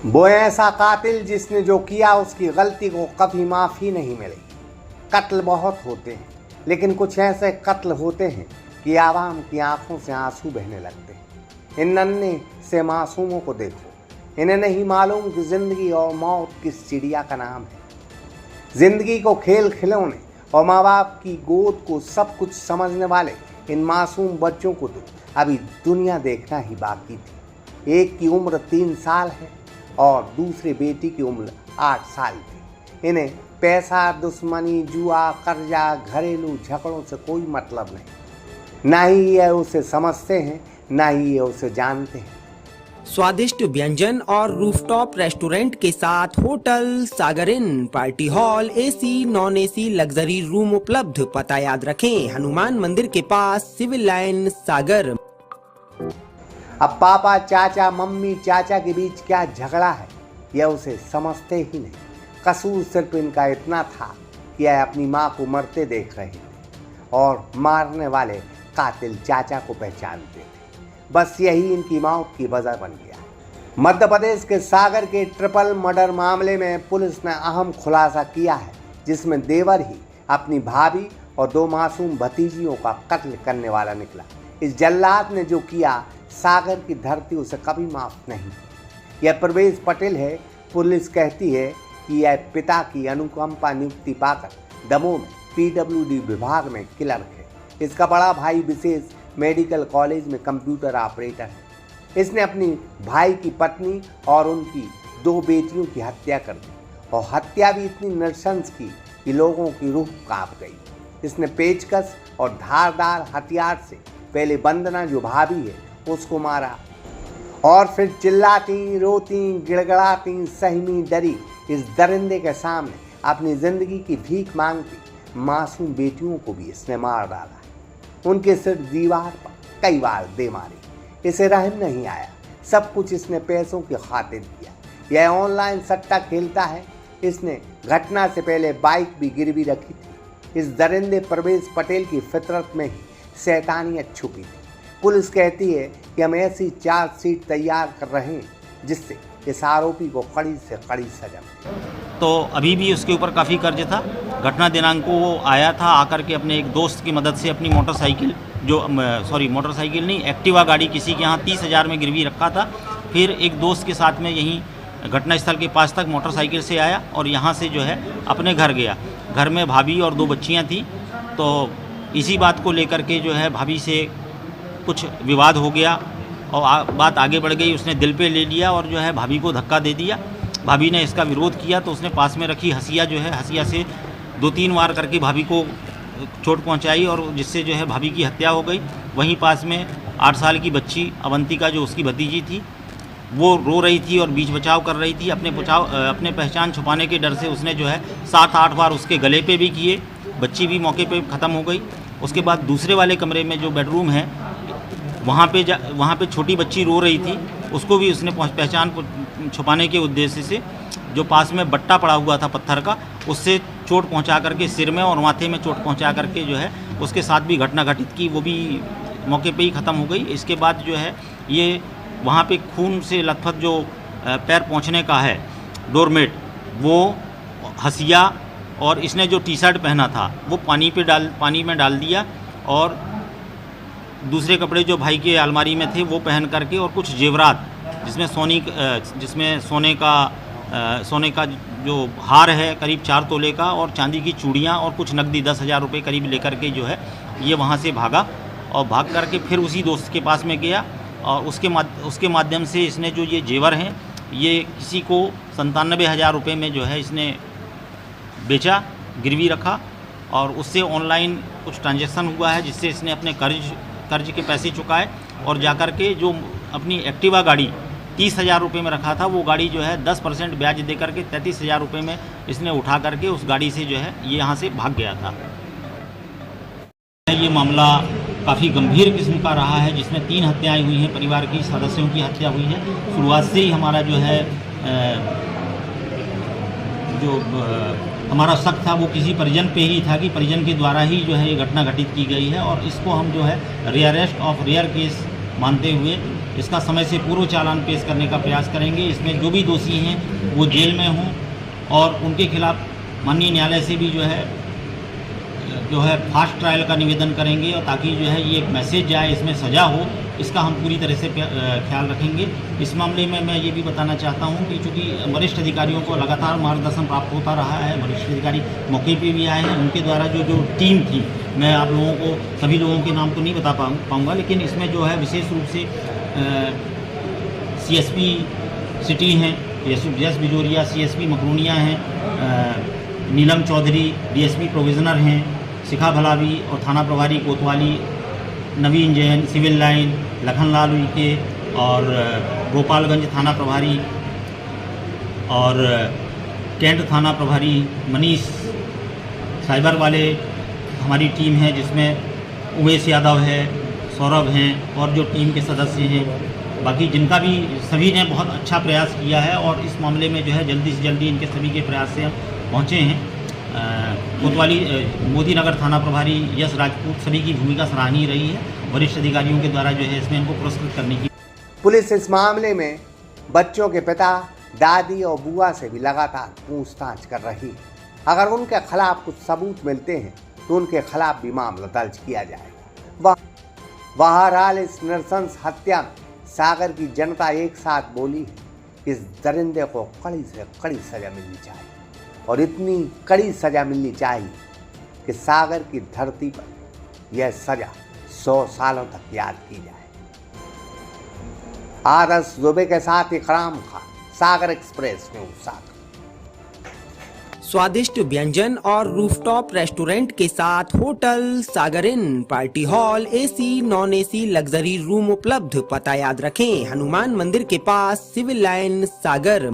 वो ऐसा कातिल जिसने जो किया उसकी गलती को कभी माफ़ी नहीं मिलेगी। कत्ल बहुत होते हैं, लेकिन कुछ ऐसे कत्ल होते हैं कि आवाम की आंखों से आंसू बहने लगते हैं। इन नन्हे से मासूमों को देखो, इन्हें नहीं मालूम कि ज़िंदगी और मौत किस चिड़िया का नाम है। ज़िंदगी को खेल खिलौने और माँ बाप की गोद को सब कुछ समझने वाले इन मासूम बच्चों को तो अभी दुनिया देखना ही बाकी थी। एक की उम्र 3 साल है और दूसरे बेटी की उम्र 8 साल थी। इन्हें पैसा, दुश्मनी, जुआ, कर्जा, घरेलू झगड़ों से कोई मतलब नहीं। ना ही ये उसे समझते हैं, ना ही ये उसे जानते हैं। स्वादिष्ट व्यंजन और रूफटॉप रेस्टोरेंट के साथ hotel Sagar inn, party hall, AC, non AC, luxury room उपलब्ध। पता याद रखें, हनुमान मंदिर के पास, सिविल लाइन, सागर। अब पापा, चाचा, मम्मी, चाचा के बीच क्या झगड़ा है यह उसे समझते ही नहीं। कसूर सिर्फ इनका इतना था कि यह अपनी माँ को मरते देख रहे थे और मारने वाले कातिल चाचा को पहचानते थे। बस यही इनकी मौत की वजह बन गया। मध्य प्रदेश के सागर के ट्रिपल मर्डर मामले में पुलिस ने अहम खुलासा किया है, जिसमें देवर ही अपनी भाभी और 2 मासूम भतीजियों का कत्ल करने वाला निकला। इस जल्लाद ने जो किया, सागर की धरती उसे कभी माफ नहीं। यह प्रवेश पटेल है। पुलिस कहती है कि यह पिता की अनुकंपा नियुक्ति पाकर दमोह में PWD विभाग में क्लर्क है। इसका बड़ा भाई विशेष मेडिकल कॉलेज में कंप्यूटर ऑपरेटर है। इसने अपनी भाई की पत्नी और उनकी 2 बेटियों की हत्या कर दी और हत्या भी इतनी नृशंस की कि लोगों की रूह कांप गई। इसने पेचकस और धारदार हथियार से पहले वंदना जो भाभी है उसको मारा और फिर चिल्लाती, रोती, गिड़गड़ाती, सहमी, डरी इस दरिंदे के सामने अपनी जिंदगी की भीख मांगती मासूम बेटियों को भी इसने मार डाला। उनके सिर दीवार पर कई बार दे मारे। इसे रहम नहीं आया। सब कुछ इसने पैसों की खातिर किया। यह ऑनलाइन सट्टा खेलता है। इसने घटना से पहले बाइक भी गिरवी रखी थी। इस दरिंदे प्रवेश पटेल की फितरत में ही शैतानियत छुपी थी। पुलिस कहती है कि हम ऐसी चार्जशीट तैयार कर रहे हैं जिससे इस आरोपी को कड़ी से कड़ी सजा मिले। तो अभी भी उसके ऊपर काफ़ी कर्ज था। घटना दिनांक को वो आया था, आकर के अपने एक दोस्त की मदद से अपनी मोटरसाइकिल मोटरसाइकिल नहीं, एक्टिवा गाड़ी किसी के यहाँ 30,000 में गिरवी रखा था। फिर एक दोस्त के साथ में यहीं घटनास्थल के पास तक मोटरसाइकिल से आया और यहाँ से जो है अपने घर गया। घर में भाभी और 2 बच्चियाँ थी। तो इसी बात को लेकर के जो है भाभी से कुछ विवाद हो गया और बात आगे बढ़ गई। उसने दिल पे ले लिया और जो है भाभी को धक्का दे दिया। भाभी ने इसका विरोध किया तो उसने पास में रखी हसिया जो है, हसिया से 2-3 वार करके भाभी को चोट पहुंचाई और जिससे जो है भाभी की हत्या हो गई। वहीं पास में 8 साल की बच्ची अवंतिका जो उसकी भतीजी थी, वो रो रही थी और बीच बचाव कर रही थी। अपने पहचान छुपाने के डर से उसने जो है 7-8 बार उसके गले पे भी किए। बच्ची भी मौके पे ख़त्म हो गई। उसके बाद दूसरे वाले कमरे में जो बेडरूम है वहाँ पे छोटी बच्ची रो रही थी, उसको भी उसने पहचान को छुपाने के उद्देश्य से जो पास में बट्टा पड़ा हुआ था पत्थर का, उससे चोट पहुंचा करके सिर में और माथे में चोट पहुंचा करके जो है उसके साथ भी घटना घटित की। वो भी मौके पे ही ख़त्म हो गई। इसके बाद जो है ये वहाँ पे खून से लथपथ जो पैर पहुँचने का है डोरमेट, वो हसिया और इसने जो टी-शर्ट पहना था वो पानी में डाल दिया और दूसरे कपड़े जो भाई के अलमारी में थे वो पहन करके और कुछ जेवरात जिसमें सोने का जो हार है करीब 4 तोले का और चांदी की चूड़ियाँ और कुछ नकदी 10,000 रुपये करीब लेकर के जो है ये वहाँ से भागा और भाग करके फिर उसी दोस्त के पास में गया और उसके माध्यम से इसने जो ये जेवर हैं ये किसी को 97,000 रुपये में जो है इसने बेचा, गिरवी रखा और उससे ऑनलाइन कुछ ट्रांजैक्शन हुआ है जिससे इसने अपने कर्ज के पैसे चुकाए और जाकर के जो अपनी एक्टिवा गाड़ी 30,000 रुपये में रखा था वो गाड़ी जो है 10% ब्याज दे करके 33,000 रुपये में इसने उठा करके उस गाड़ी से जो है ये यहाँ से भाग गया था। ये मामला काफ़ी गंभीर किस्म का रहा है जिसमें 3 हत्याएं हुई हैं, परिवार की सदस्यों की हत्या हुई है। शुरुआत से ही हमारा जो है हमारा शक था वो किसी परिजन पे ही था कि परिजन के द्वारा ही जो है ये घटना घटित की गई है और इसको हम जो है रेयरेस्ट ऑफ रेयर केस मानते हुए इसका समय से पूर्व चालान पेश करने का प्रयास करेंगे। इसमें जो भी दोषी हैं वो जेल में हों और उनके खिलाफ माननीय न्यायालय से भी जो है फास्ट ट्रायल का निवेदन करेंगे, और ताकि जो है ये एक मैसेज जाए, इसमें सज़ा हो, इसका हम पूरी तरह से ख्याल रखेंगे। इस मामले में मैं ये भी बताना चाहता हूँ कि चूँकि वरिष्ठ अधिकारियों को लगातार मार्गदर्शन प्राप्त होता रहा है, वरिष्ठ अधिकारी मौके पे भी आए हैं, उनके द्वारा जो टीम थी, मैं आप लोगों को सभी लोगों के नाम तो नहीं बता पाऊँगा, लेकिन इसमें जो है विशेष रूप से CSP सिटी हैं, एस बिजोरिया, CSP मकरोनिया हैं, नीलम चौधरी DSP प्रोविजनर हैं, शिखा भलावी और थाना प्रभारी कोतवाली नवीन जैन, सिविल लाइन लखनलाल उइके और गोपालगंज थाना प्रभारी और कैंट थाना प्रभारी मनीष, साइबर वाले हमारी टीम है जिसमें उमेश यादव है, सौरभ हैं और जो टीम के सदस्य हैं, बाकी जिनका भी सभी ने बहुत अच्छा प्रयास किया है और इस मामले में जो है जल्दी से जल्दी इनके सभी के प्रयास से हम पहुँचे हैं। कोतवाली मोदी नगर थाना प्रभारी यश राजपूत, सभी की भूमिका सराहनीय रही है। वरिष्ठ अधिकारियों के द्वारा जो है इसमें इनको पुरस्कृत करने की पुलिस इस मामले में बच्चों के पिता, दादी और बुआ से भी लगातार पूछताछ कर रही है। अगर उनके खिलाफ कुछ सबूत मिलते हैं तो उनके खिलाफ भी मामला दर्ज किया जाएगा। बहरहाल इस नृशंस हत्या में सागर की जनता एक साथ बोली है कि इस दरिंदे को कड़ी से कड़ी सजा मिलनी चाहिए, और इतनी कड़ी सजा मिलनी चाहिए कि सागर की धरती पर यह सजा 100 सालों तक याद की जाए। आरएस दुबे के साथ इकराम खान, सागर एक्सप्रेस न्यूज सागर। स्वादिष्ट व्यंजन और रूफटॉप रेस्टोरेंट के साथ hotel Sagar inn, party hall, AC, non AC luxury room उपलब्ध। पता याद रखें, हनुमान मंदिर के पास, सिविल लाइन, सागर।